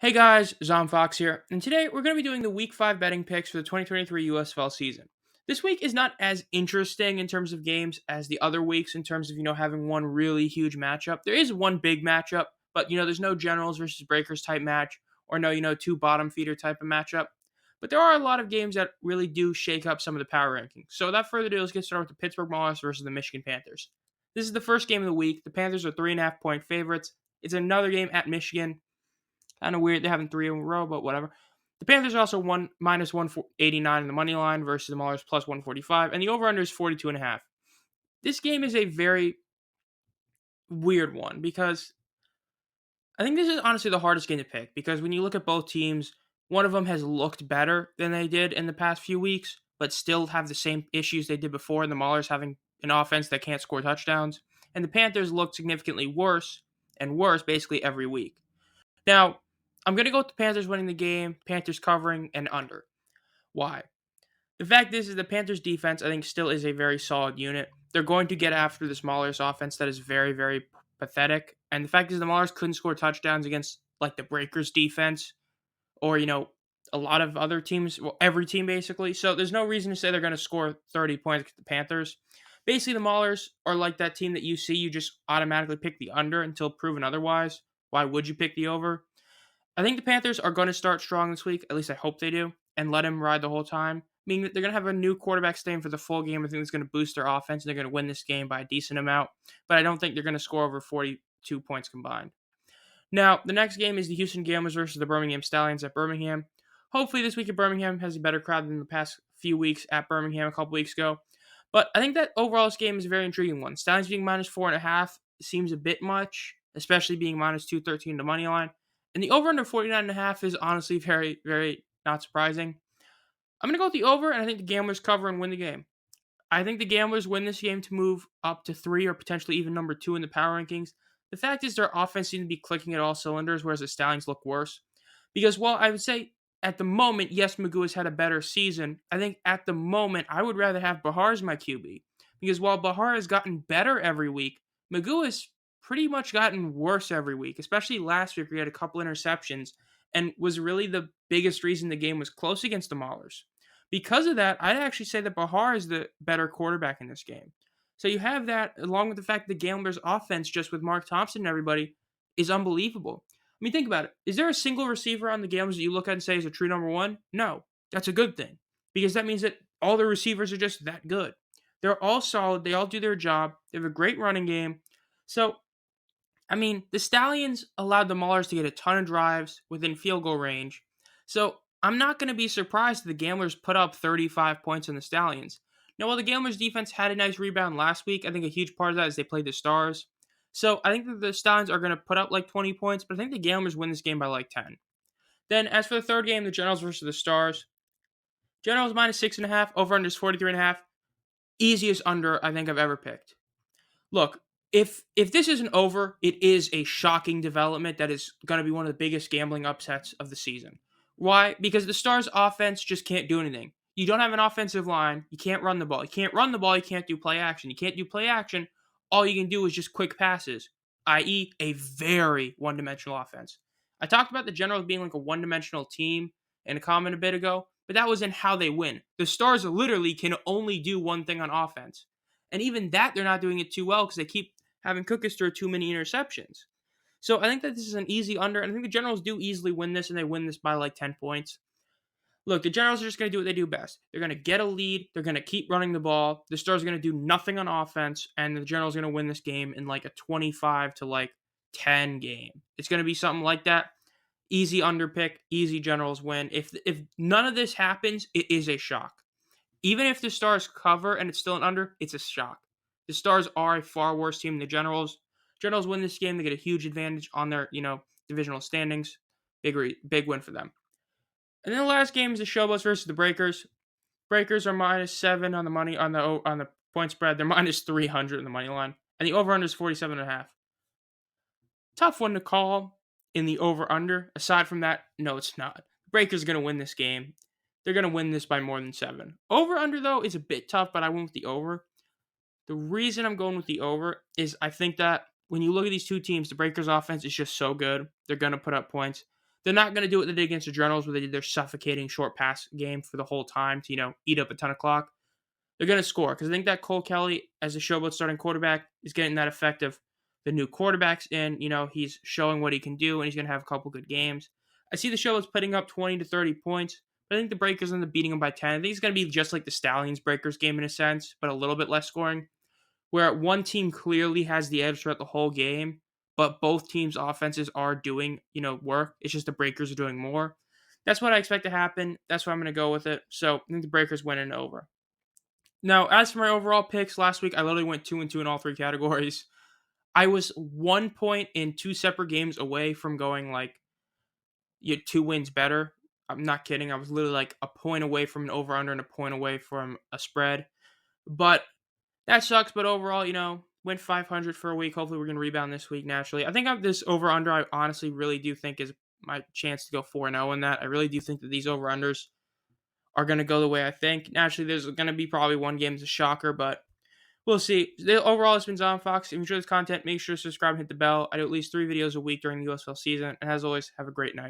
Hey guys, Zom Fox here, and today we're going to be doing the Week 5 betting picks for the 2023 USFL season. This week is not as interesting in terms of games as the other weeks in terms of, having one really huge matchup. There is one big matchup, but, there's no Generals versus Breakers type match or no, two bottom feeder type of matchup. But there are a lot of games that really do shake up some of the power rankings. So without further ado, let's get started with the Pittsburgh Maulers versus the Michigan Panthers. This is the first game of the week. The Panthers are 3.5-point favorites. It's another game at Michigan. Kind of weird they're having three in a row, but whatever. The Panthers are also minus 189 in the money line versus the Maulers plus 145, and the over-under is 42.5. This game is a very weird one because I think this is honestly the hardest game to pick because when you look at both teams, one of them has looked better than they did in the past few weeks, but still have the same issues they did before, and the Maulers having an offense that can't score touchdowns, and the Panthers looked significantly worse and worse basically every week. Now, I'm going to go with the Panthers winning the game, Panthers covering, and under. Why? The fact is the Panthers defense, I think, still is a very solid unit. They're going to get after the Maulers offense that is very, very pathetic. And the fact is the Maulers couldn't score touchdowns against, like, the Breakers defense or, a lot of other teams, well, every team basically. So there's no reason to say they're going to score 30 points against the Panthers. Basically, the Maulers are like that team that you see, you just automatically pick the under until proven otherwise. Why would you pick the over? I think the Panthers are going to start strong this week, at least I hope they do, and let him ride the whole time, meaning that they're going to have a new quarterback staying for the full game. I think it's going to boost their offense, and they're going to win this game by a decent amount, but I don't think they're going to score over 42 points combined. Now, the next game is the Houston Gamblers versus the Birmingham Stallions at Birmingham. Hopefully this week at Birmingham has a better crowd than the past few weeks at Birmingham a couple weeks ago, but I think that overall this game is a very intriguing one. Stallions being minus 4.5 seems a bit much, especially being minus 213 to money line. And the over under 49.5 is honestly very, very not surprising. I'm going to go with the over, and I think the Gamblers cover and win the game. I think the Gamblers win this game to move up to 3 or potentially even number 2 in the power rankings. The fact is their offense seems to be clicking at all cylinders, whereas the Stallions look worse. Because while I would say at the moment, yes, Magoo has had a better season, I think at the moment I would rather have Bahar as my QB. Because while Bahar has gotten better every week, Magoo has pretty much gotten worse every week, especially last week where he had a couple interceptions and was really the biggest reason the game was close against the Maulers. Because of that, I'd actually say that Bahar is the better quarterback in this game. So you have that, along with the fact that the Gamblers' offense, just with Mark Thompson and everybody, is unbelievable. I mean, think about it. Is there a single receiver on the Gamblers that you look at and say is a true number one? No. That's a good thing. Because that means that all the receivers are just that good. They're all solid. They all do their job. They have a great running game. So I mean, the Stallions allowed the Maulers to get a ton of drives within field goal range. So I'm not going to be surprised if the Gamblers put up 35 points on the Stallions. Now, while the Gamblers defense had a nice rebound last week, I think a huge part of that is they played the Stars. So I think that the Stallions are going to put up like 20 points, but I think the Gamblers win this game by like 10. Then as for the third game, the Generals versus the Stars. Generals minus 6.5, over under is 43.5. Easiest under I think I've ever picked. Look, if this isn't over, it is a shocking development that is going to be one of the biggest gambling upsets of the season. Why? Because the Stars' offense just can't do anything. You don't have an offensive line. You can't run the ball. You can't run the ball. You can't do play action. You can't do play action. All you can do is just quick passes, i.e. a very one-dimensional offense. I talked about the Generals being like a one-dimensional team in a comment a bit ago, but that was in how they win. The Stars literally can only do one thing on offense. And even that, they're not doing it too well because they keep having Cookus throw too many interceptions. So I think that this is an easy under, and I think the Generals do easily win this, and they win this by like 10 points. Look, the Generals are just going to do what they do best. They're going to get a lead. They're going to keep running the ball. The Stars are going to do nothing on offense, and the Generals are going to win this game in like a 25 to like 10 game. It's going to be something like that. Easy under pick, easy Generals win. If none of this happens, it is a shock. Even if the Stars cover and it's still an under, it's a shock. The Stars are a far worse team than the Generals. Generals win this game. They get a huge advantage on their, divisional standings. Big win for them. And then the last game is the Showboats versus the Breakers. Breakers are minus 7 on the money on the point spread. They're minus 300 in the money line. And the over-under is 47.5. Tough one to call in the over-under. Aside from that, no, it's not. The Breakers are going to win this game. They're going to win this by more than 7. Over-under, though, is a bit tough, but I went with the over. The reason I'm going with the over is I think that when you look at these two teams, the Breakers offense is just so good. They're going to put up points. They're not going to do what they did against the Journals, where they did their suffocating short pass game for the whole time to, eat up a ton of clock. They're going to score because I think that Cole Kelly, as the Showboat starting quarterback, is getting that effect of the new quarterbacks in. He's showing what he can do, and he's going to have a couple good games. I see the Showboats putting up 20 to 30 points, but I think the Breakers end up beating them by 10. I think it's going to be just like the Stallions Breakers game in a sense, but a little bit less scoring, where one team clearly has the edge throughout the whole game, but both teams' offenses are doing, work. It's just the Breakers are doing more. That's what I expect to happen. That's why I'm going to go with it. So I think the Breakers win and over. Now, as for my overall picks, last week I literally went 2-2 in all three categories. I was 1 point in two separate games away from going like 2 wins better. I'm not kidding. I was literally like a point away from an over-under and a point away from a spread. But that sucks. But overall, went 500 for a week. Hopefully we're going to rebound this week naturally. I think this over-under, I honestly really do think is my chance to go 4-0 in that. I really do think that these over-unders are going to go the way I think. Naturally, there's going to be probably one game that's a shocker, but we'll see. Overall, it's been Zion Fox. If you enjoy this content, make sure to subscribe and hit the bell. I do at least 3 videos a week during the USFL season. And as always, have a great night.